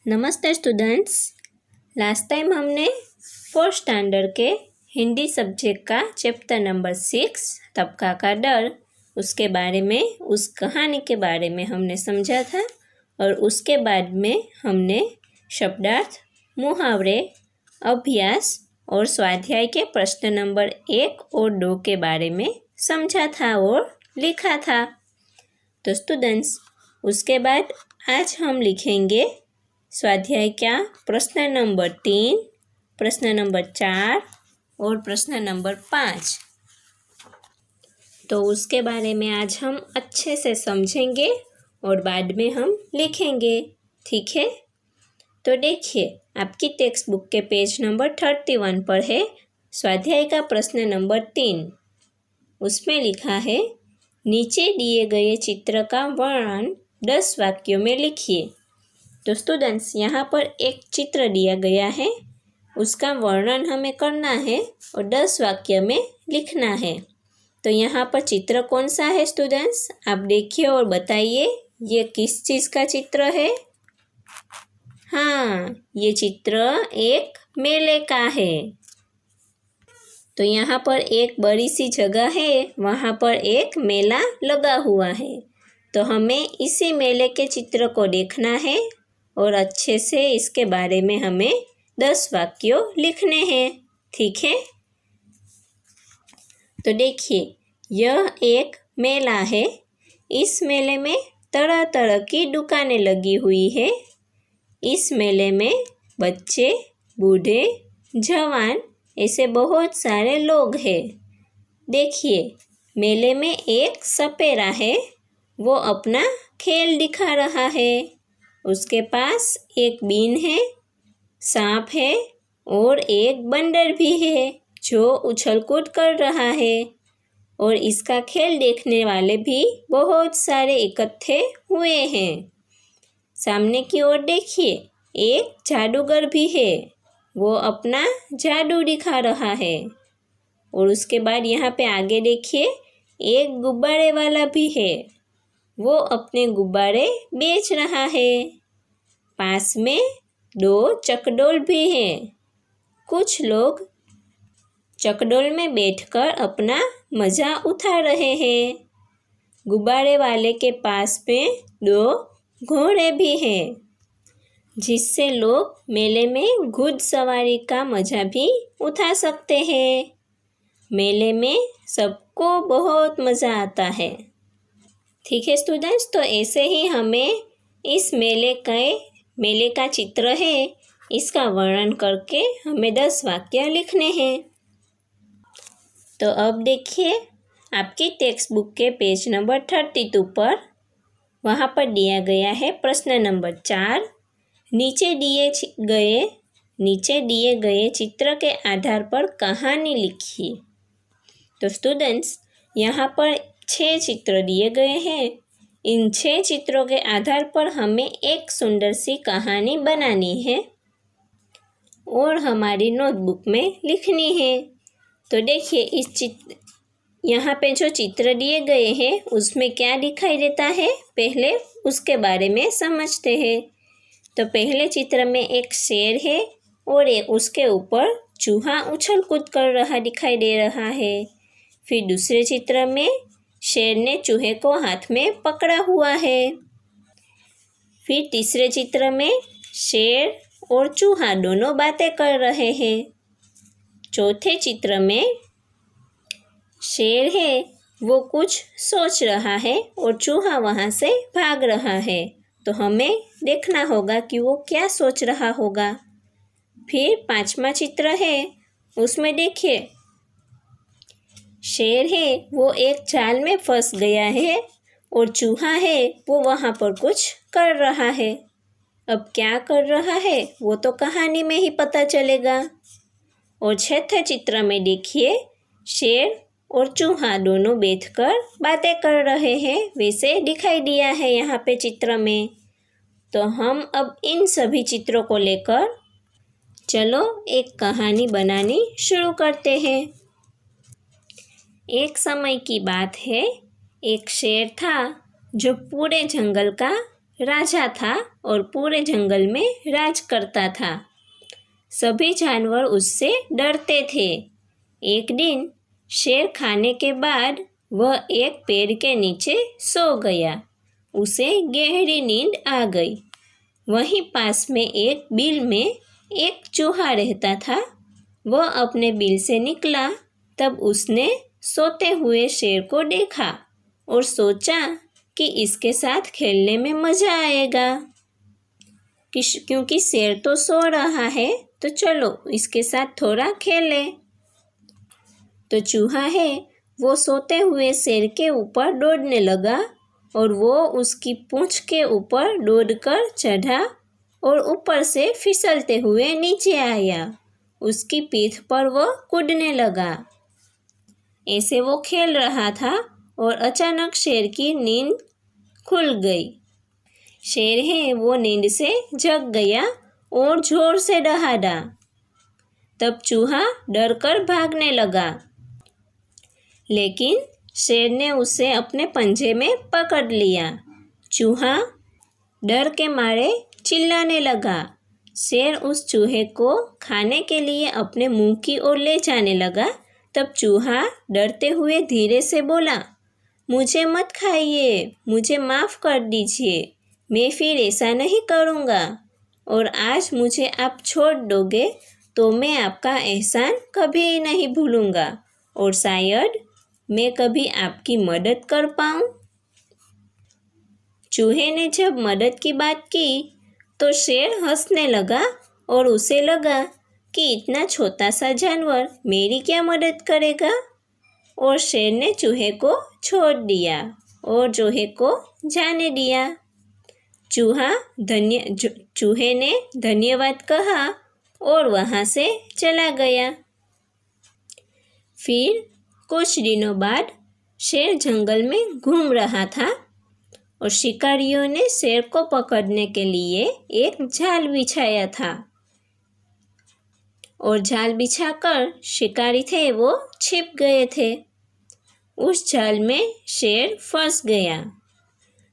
नमस्ते students. Last time हमने 4th standard के हिंदी सब्जेक्ट का चैप्टर नंबर 6 तबका का डर उसके बारे में, उस कहानी के बारे में हमने समझा था और उसके बाद में हमने शब्दार्थ, मुहावरे, अभ्यास और स्वाध्याय के प्रश्न नंबर 1 और 2 के बारे में समझा था और लिखा था। तो स्टूडेंट्स, उसके बाद आज हम लिखेंगे स्वाध्याय क्या प्रश्न नंबर 3, प्रश्न नंबर 4 और प्रश्न नंबर 5। तो उसके बारे में आज हम अच्छे से समझेंगे और बाद में हम लिखेंगे, ठीक है। तो देखिए, आपकी टेक्स्ट बुक के पेज नंबर 31 पर है स्वाध्याय का प्रश्न नंबर 3। उसमें लिखा है, नीचे दिए गए चित्र का वर्णन 10 वाक्यों में लिखिए। तो स्टूडेंट्स, यहाँ पर एक चित्र दिया गया है, उसका वर्णन हमें करना है और 10 वाक्य में लिखना है। तो यहाँ पर चित्र कौन सा है स्टूडेंट्स, आप देखिए और बताइए ये किस चीज़ का चित्र है। हाँ, ये चित्र एक मेले का है। तो यहाँ पर एक बड़ी सी जगह है, वहाँ पर एक मेला लगा हुआ है। तो हमें इसी मेले के चित्र को देखना है और अच्छे से इसके बारे में हमें 10 वाक्यों लिखने हैं, ठीक है। तो देखिए, यह एक मेला है। इस मेले में तरह तरह की दुकानें लगी हुई है। इस मेले में बच्चे, बूढ़े, जवान ऐसे बहुत सारे लोग हैं। देखिए, मेले में एक सपेरा है, वो अपना खेल दिखा रहा है। उसके पास एक बीन है, सांप है और एक बंदर भी है जो उछल कूद कर रहा है। और इसका खेल देखने वाले भी बहुत सारे इकट्ठे हुए हैं। सामने की ओर देखिए, एक जादूगर भी है, वो अपना जादू दिखा रहा है। और उसके बाद यहाँ पे आगे देखिए, एक गुब्बारे वाला भी है, वो अपने गुब्बारे बेच रहा है। पास में 2 चकडोल भी हैं। कुछ लोग चकडोल में बैठकर अपना मज़ा उठा रहे हैं। गुब्बारे वाले के पास में 2 घोड़े भी हैं, जिससे लोग मेले में घुड़सवारी का मज़ा भी उठा सकते हैं। मेले में सबको बहुत मज़ा आता है, ठीक है स्टूडेंट्स। तो ऐसे ही हमें इस मेले का चित्र है, इसका वर्णन करके हमें 10 वाक्य लिखने हैं। तो अब देखिए, आपकी टेक्स्ट बुक के पेज नंबर 32 पर वहाँ पर दिया गया है प्रश्न नंबर 4। नीचे दिए गए चित्र के आधार पर कहानी लिखिए। तो स्टूडेंट्स, यहाँ पर 6 चित्र दिए गए हैं। इन 6 चित्रों के आधार पर हमें एक सुंदर सी कहानी बनानी है और हमारी नोटबुक में लिखनी है। तो देखिए, यहाँ पे जो चित्र दिए गए हैं उसमें क्या दिखाई देता है, पहले उसके बारे में समझते हैं। तो पहले चित्र में एक शेर है और उसके ऊपर चूहा उछल कूद कर रहा दिखाई दे रहा है। फिर दूसरे चित्र में शेर ने चूहे को हाथ में पकड़ा हुआ है। फिर तीसरे चित्र में शेर और चूहा दोनों बातें कर रहे हैं। चौथे चित्र में शेर है, वो कुछ सोच रहा है और चूहा वहाँ से भाग रहा है। तो हमें देखना होगा कि वो क्या सोच रहा होगा। फिर 5वां चित्र है, उसमें देखिए, शेर है वो एक जाल में फंस गया है और चूहा है वो वहाँ पर कुछ कर रहा है। अब क्या कर रहा है वो तो कहानी में ही पता चलेगा। और 6थे चित्र में देखिए, शेर और चूहा दोनों बैठकर बातें कर रहे हैं, वैसे दिखाई दिया है यहाँ पे चित्र में। तो हम अब इन सभी चित्रों को लेकर चलो एक कहानी बनानी शुरू करते हैं। एक समय की बात है, एक शेर था जो पूरे जंगल का राजा था और पूरे जंगल में राज करता था। सभी जानवर उससे डरते थे। एक दिन शेर खाने के बाद वह एक पेड़ के नीचे सो गया। उसे गहरी नींद आ गई। वहीं पास में एक बिल में एक चूहा रहता था। वह अपने बिल से निकला। तब उसने सोते हुए शेर को देखा और सोचा कि इसके साथ खेलने में मज़ा आएगा। क्योंकि शेर तो सो रहा है तो चलो इसके साथ थोड़ा खेले। तो चूहा है वो सोते हुए शेर के ऊपर दौड़ने लगा और वो उसकी पूंछ के ऊपर दौड़कर चढ़ा और ऊपर से फिसलते हुए नीचे आया। उसकी पीठ पर वो कूदने लगा। ऐसे वो खेल रहा था और अचानक शेर की नींद खुल गई। शेर है वो नींद से जग गया और जोर से दहाड़ा। तब चूहा डरकर भागने लगा, लेकिन शेर ने उसे अपने पंजे में पकड़ लिया। चूहा डर के मारे चिल्लाने लगा। शेर उस चूहे को खाने के लिए अपने मुंह की ओर ले जाने लगा। तब चूहा डरते हुए धीरे से बोला, मुझे मत खाइए, मुझे माफ़ कर दीजिए, मैं फिर ऐसा नहीं करूँगा और आज मुझे आप छोड़ दोगे तो मैं आपका एहसान कभी नहीं भूलूँगा और शायद मैं कभी आपकी मदद कर पाऊँ। चूहे ने जब मदद की बात की तो शेर हंसने लगा और उसे लगा कि इतना छोटा सा जानवर मेरी क्या मदद करेगा। और शेर ने चूहे को छोड़ दिया और चूहे को जाने दिया। चूहे ने धन्यवाद कहा और वहाँ से चला गया। फिर कुछ दिनों बाद शेर जंगल में घूम रहा था और शिकारियों ने शेर को पकड़ने के लिए एक जाल बिछाया था और जाल बिछाकर शिकारी थे वो छिप गए थे। उस जाल में शेर फंस गया।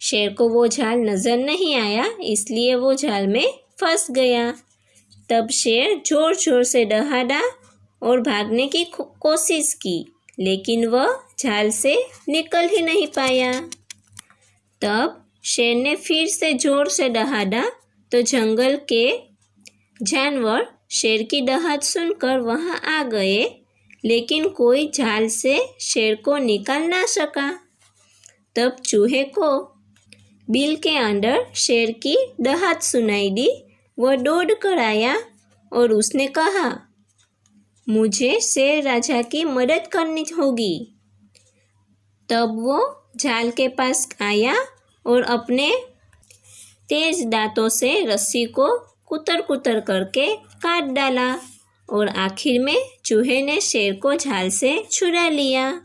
शेर को वो जाल नज़र नहीं आया, इसलिए वो जाल में फंस गया। तब शेर ज़ोर ज़ोर से दहाड़ा और भागने की कोशिश की, लेकिन वह जाल से निकल ही नहीं पाया। तब शेर ने फिर से ज़ोर से दहाड़ा तो जंगल के जानवर शेर की दहाड़ सुनकर वहाँ आ गए, लेकिन कोई जाल से शेर को निकाल ना सका। तब चूहे को बिल के अंदर शेर की दहाड़ सुनाई दी। वह दौड़ कर आया और उसने कहा, मुझे शेर राजा की मदद करनी होगी। तब वो जाल के पास आया और अपने तेज दांतों से रस्सी को कुतर कुतर करके काट डाला और आखिर में चूहे ने शेर को जाल से छुड़ा लिया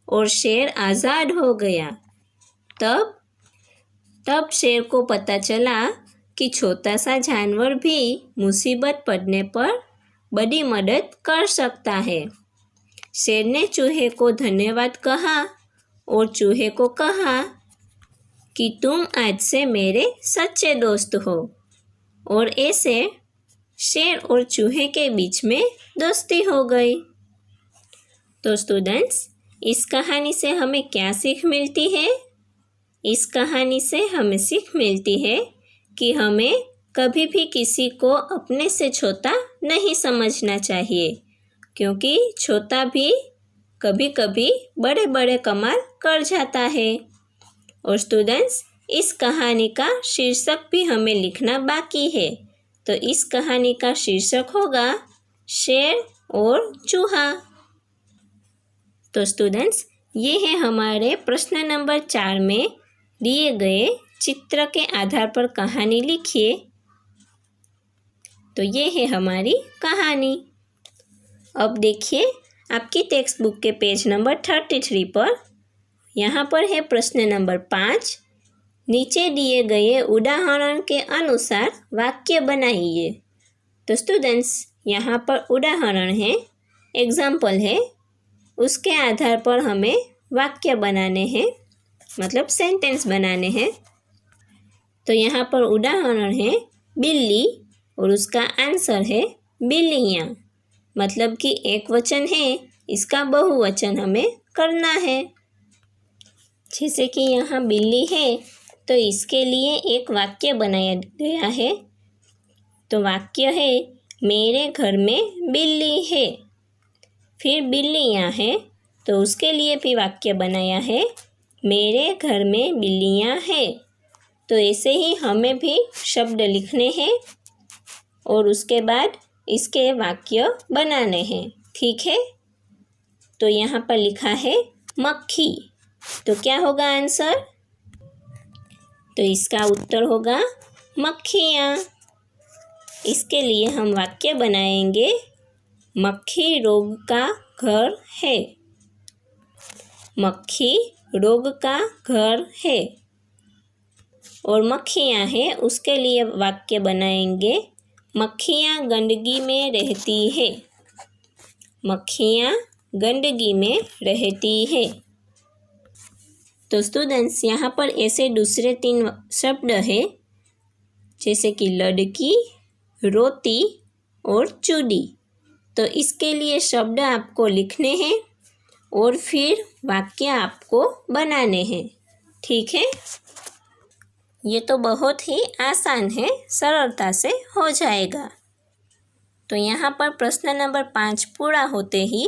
और शेर आज़ाद हो गया। तब शेर को पता चला कि छोटा सा जानवर भी मुसीबत पड़ने पर बड़ी मदद कर सकता है। शेर ने चूहे को धन्यवाद कहा और चूहे को कहा कि तुम आज से मेरे सच्चे दोस्त हो। और ऐसे शेर और चूहे के बीच में दोस्ती हो गई। तो स्टूडेंट्स, इस कहानी से हमें क्या सीख मिलती है? इस कहानी से हमें सीख मिलती है कि हमें कभी भी किसी को अपने से छोटा नहीं समझना चाहिए, क्योंकि छोटा भी कभी कभी बड़े बड़े कमाल कर जाता है। और स्टूडेंट्स, इस कहानी का शीर्षक भी हमें लिखना बाकी है। तो इस कहानी का शीर्षक होगा शेर और चूहा। तो स्टूडेंट्स, ये है हमारे प्रश्न नंबर 4 में दिए गए चित्र के आधार पर कहानी लिखिए। तो ये है हमारी कहानी। अब देखिए आपकी टेक्स्ट बुक के पेज नंबर 33 पर यहाँ पर है प्रश्न नंबर 5। नीचे दिए गए उदाहरण के अनुसार वाक्य बनाइए। तो स्टूडेंट्स, यहाँ पर उदाहरण है, एग्जाम्पल है, उसके आधार पर हमें वाक्य बनाने हैं, मतलब सेंटेंस बनाने हैं। तो यहाँ पर उदाहरण है बिल्ली और उसका आंसर है बिल्लियाँ। मतलब कि एक वचन है, इसका बहुवचन हमें करना है। जैसे कि यहाँ बिल्ली है तो इसके लिए एक वाक्य बनाया गया है। तो वाक्य है मेरे घर में बिल्ली है। फिर बिल्लियाँ हैं तो उसके लिए भी वाक्य बनाया है मेरे घर में बिल्लियाँ हैं। तो ऐसे ही हमें भी शब्द लिखने हैं और उसके बाद इसके वाक्य बनाने हैं। ठीक है, तो यहाँ पर लिखा है मक्खी, तो क्या होगा आंसर? तो इसका उत्तर होगा मक्खियाँ। इसके लिए हम वाक्य बनाएंगे मक्खी रोग का घर है। मक्खी रोग का घर है। और मक्खियाँ हैं उसके लिए वाक्य बनाएंगे मक्खियाँ गंदगी में रहती है। मक्खियाँ गंदगी में रहती है। तो स्टूडेंट्स यहाँ पर ऐसे दूसरे 3 शब्द है जैसे कि लड़की, रोती और चूड़ी। तो इसके लिए शब्द आपको लिखने हैं और फिर वाक्य आपको बनाने हैं। ठीक है, ये तो बहुत ही आसान है, सरलता से हो जाएगा। तो यहाँ पर प्रश्न नंबर 5 पूरा होते ही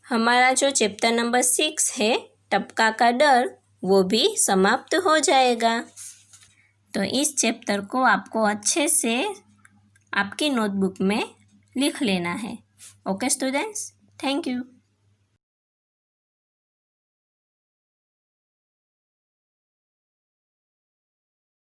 हमारा जो चैप्टर नंबर 6 है टपका का डर, वो भी समाप्त हो जाएगा। तो इस चैप्टर को आपको अच्छे से आपकी नोटबुक में लिख लेना है। Okay students, thank you.